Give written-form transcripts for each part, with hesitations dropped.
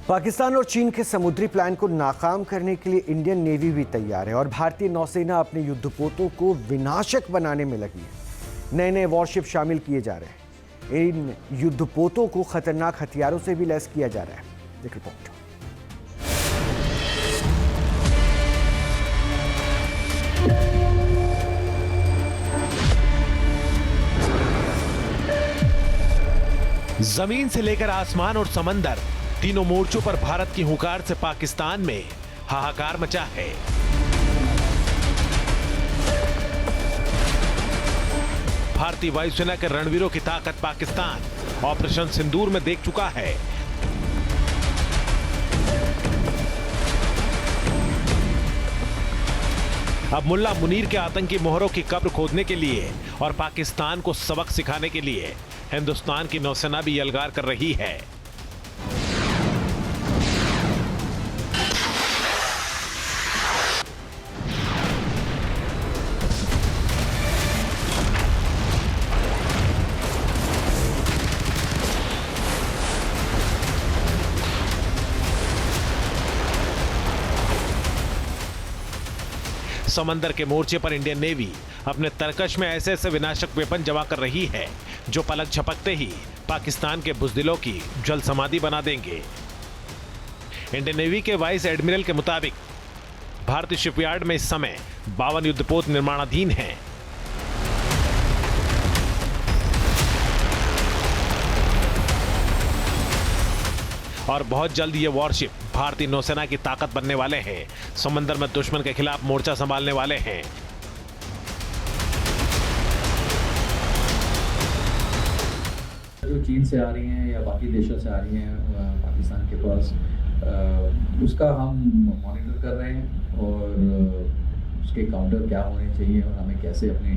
पाकिस्तान और चीन के समुद्री प्लान को नाकाम करने के लिए इंडियन नेवी भी तैयार है और भारतीय नौसेना अपने युद्धपोतों को विनाशक बनाने में लगी है। नए नए वॉरशिप शामिल किए जा रहे हैं। इन युद्धपोतों को खतरनाक हथियारों से भी लैस किया जा रहा है। एक रिपोर्ट। जमीन से लेकर आसमान और समंदर, तीनों मोर्चों पर भारत की हुंकार से पाकिस्तान में हाहाकार मचा है। भारतीय वायुसेना के रणवीरों की ताकत पाकिस्तान ऑपरेशन सिंदूर में देख चुका है। अब मुल्ला मुनीर के आतंकी मोहरों की कब्र खोदने के लिए और पाकिस्तान को सबक सिखाने के लिए हिंदुस्तान की नौसेना भी यलगार कर रही है। समंदर के मोर्चे पर इंडियन नेवी अपने तरकश में ऐसे ऐसे विनाशक वेपन जमा कर रही है जो पलक झपकते ही पाकिस्तान के बुज़दिलों की जल समाधि बना देंगे। इंडियन नेवी के वाइस एडमिरल के मुताबिक भारतीय शिपयार्ड में इस समय 52 युद्धपोत निर्माणाधीन हैं। और बहुत जल्द ये वॉरशिप भारतीय नौसेना की ताकत बनने वाले हैं। समंदर में दुश्मन के खिलाफ मोर्चा संभालने वाले हैं। जो चीन से आ रही हैं या बाकी देशों से आ रही हैं पाकिस्तान के पास, उसका हम मॉनिटर कर रहे हैं और उसके काउंटर क्या होने चाहिए और हमें कैसे अपने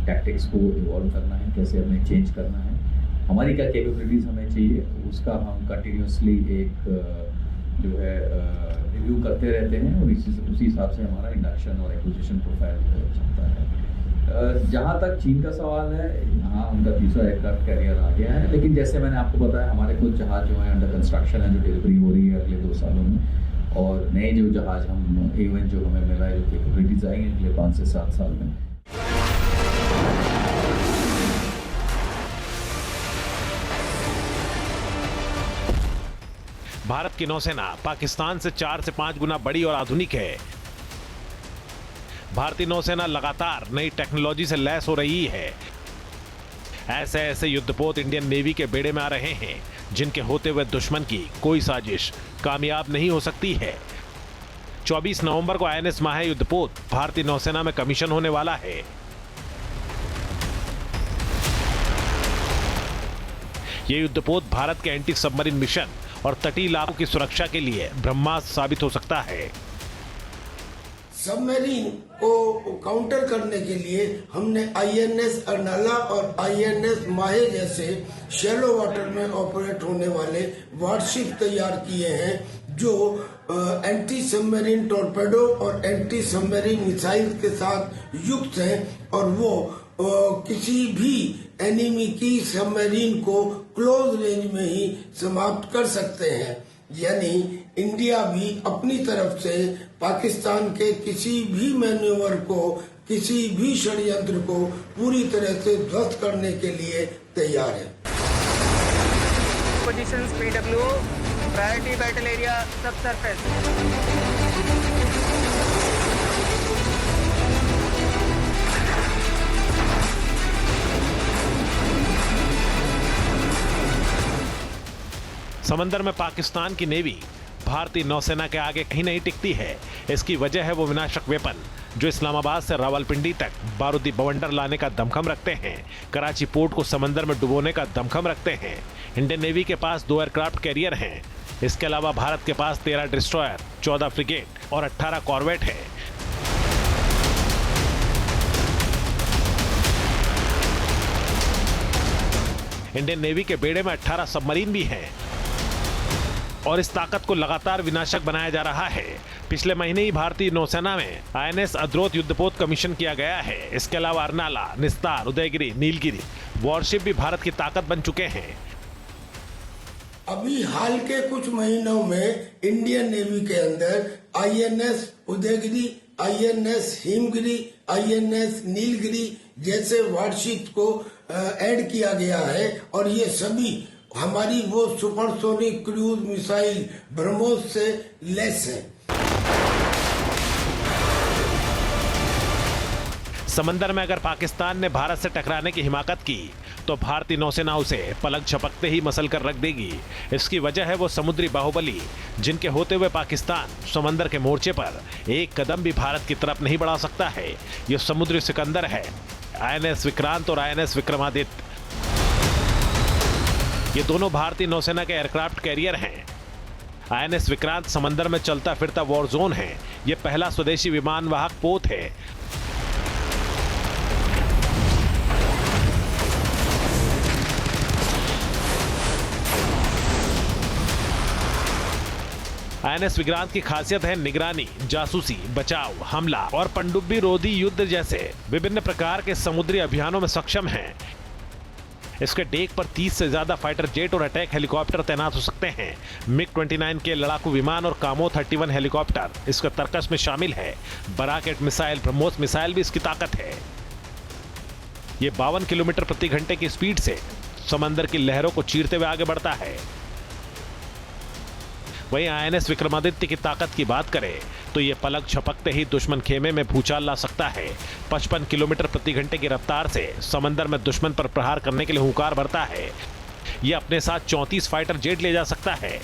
टैक्टिक्स को इवॉल्व करना है, कैसे हमें चेंज करना है, हमारी क्या कैपेबिलिटीज़ हमें चाहिए, उसका हम कंटिन्यूसली एक जो है रिव्यू करते रहते हैं और उसी हिसाब से हमारा इंडक्शन और एक्विजिशन प्रोफाइल चलता है। जहाँ तक चीन का सवाल है, यहाँ उनका तीसरा एयरक्राफ्ट कैरियर आ गया है, लेकिन जैसे मैंने आपको बताया हमारे कुछ जहाज़ जो हैं अंडर कंस्ट्रक्शन है, जो डिलीवरी हो रही है अगले 2 सालों में, और नए जो जहाज़ हम इवन जो हमें मिला है, जो कैपेबिलिटीज़ आएंगे अगले 5 से 7 साल में। भारत की नौसेना पाकिस्तान से 4 से 5 गुना बड़ी और आधुनिक है। भारतीय नौसेना लगातार नई टेक्नोलॉजी से लैस हो रही है। ऐसे ऐसे युद्धपोत इंडियन नेवी के बेड़े में आ रहे हैं जिनके होते हुए दुश्मन की कोई साजिश कामयाब नहीं हो सकती है। 24 नवंबर को INS माहे युद्धपोत भारतीय नौसेना में कमीशन होने वाला है। यह युद्धपोत भारत के एंटी सबमरीन मिशन और तटीय इलाकों की सुरक्षा के लिए ब्रह्मास्त्र साबित हो सकता है। सबमरीन को काउंटर करने के लिए हमने INS अर्नाला और INS माहे जैसे शैलो वाटर में ऑपरेट होने वाले वारशिप तैयार किए हैं जो एंटी सबमरीन टॉर्पेडो और एंटी सबमरीन मिसाइल के साथ युक्त हैं और वो किसी भी एनिमी की सबमरीन को क्लोज रेंज में ही समाप्त कर सकते हैं। यानी इंडिया भी अपनी तरफ से पाकिस्तान के किसी भी मैन्यूवर को, किसी भी षड्यंत्र को पूरी तरह से ध्वस्त करने के लिए तैयार है। Positions PW, priority battle area, सब सरफेस। समंदर में पाकिस्तान की नेवी भारतीय नौसेना के आगे कहीं नहीं टिकती है। इसकी वजह है वो विनाशक वेपन जो इस्लामाबाद से रावलपिंडी तक बारूदी बवंडर लाने का दमखम रखते हैं, कराची पोर्ट को समंदर में डुबोने का दमखम रखते हैं। इंडियन नेवी के पास 2 एयरक्राफ्ट कैरियर हैं। इसके अलावा भारत के पास 13 डिस्ट्रॉयर, 14 फ्रिगेट और 18 कॉर्वेट है। इंडियन नेवी के बेड़े में 18 सबमरीन भी हैं और इस ताकत को लगातार विनाशक बनाया जा रहा है। पिछले महीने ही भारतीय नौसेना में INS अद्रोत युद्धपोत कमीशन किया गया है। इसके अलावा अर्नाला, निस्तार, उदयगिरी, नीलगिरी वॉरशिप भी भारत की ताकत बन चुके हैं। अभी हाल के कुछ महीनों में इंडियन नेवी के अंदर INS Udaygiri, INS Himgiri, INS Nilgiri जैसे वारशिप को ऐड किया गया है और ये सभी हमारी वो सुपरसोनिक क्रूज मिसाइल ब्रह्मोस से लेस है। समंदर में अगर पाकिस्तान ने भारत से टकराने की हिमाकत की तो भारतीय नौसेना उसे पलक झपकते ही मसल कर रख देगी। इसकी वजह है वो समुद्री बाहुबली जिनके होते हुए पाकिस्तान समंदर के मोर्चे पर एक कदम भी भारत की तरफ नहीं बढ़ा सकता है। ये समुद्री सिकंदर है, आईएनएस विक्रांत और आईएनएस विक्रमादित्य। ये दोनों भारतीय नौसेना के एयरक्राफ्ट कैरियर हैं। आईएनएस विक्रांत समंदर में चलता फिरता वॉर जोन है। ये पहला स्वदेशी विमान वाहक पोत है। आईएनएस विक्रांत की खासियत है निगरानी, जासूसी, बचाव, हमला और पनडुब्बी रोधी युद्ध जैसे विभिन्न प्रकार के समुद्री अभियानों में सक्षम है। इसके डेक पर 30 से ज्यादा फाइटर जेट और अटैक हेलीकॉप्टर तैनात हो सकते हैं। मिग-29 के लड़ाकू विमान और कामो 31 हेलीकॉप्टर इसके तर्कस में शामिल है। बराकेट मिसाइल, ब्रह्मोस मिसाइल भी इसकी ताकत है। ये 52 किलोमीटर प्रति घंटे की स्पीड से समंदर की लहरों को चीरते हुए आगे बढ़ता है। वहीं आईएनएस विक्रमादित्य की ताकत की बात करें तो यह पलक झपकते ही दुश्मन खेमे में भूचाल ला सकता है। 55 किलोमीटर प्रति घंटे की रफ्तार से समंदर में दुश्मन पर प्रहार करने के लिए हुंकार भरता है। यह अपने साथ 34 फाइटर जेट ले जा सकता है।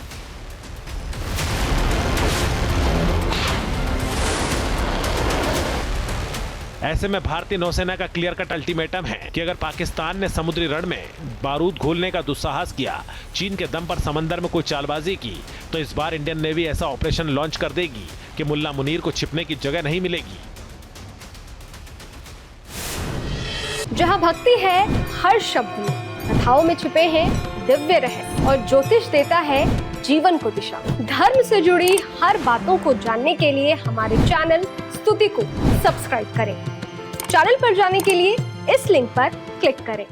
ऐसे में भारतीय नौसेना का क्लियर कट अल्टीमेटम है कि अगर पाकिस्तान ने समुद्री रण में बारूद घोलने का दुस्साहस किया, चीन के दम पर समंदर में कोई चालबाजी की, तो इस बार इंडियन नेवी ऐसा ऑपरेशन लॉन्च कर देगी कि मुल्ला मुनीर को छिपने की जगह नहीं मिलेगी। जहां भक्ति है हर शब्द में, कथाओं में छिपे हैं दिव्य रहस्य और ज्योतिष देता है जीवन को दिशा। धर्म से जुड़ी हर बातों को जानने के लिए हमारे चैनल स्तुति को सब्सक्राइब करें। चैनल पर जाने के लिए इस लिंक पर क्लिक करें।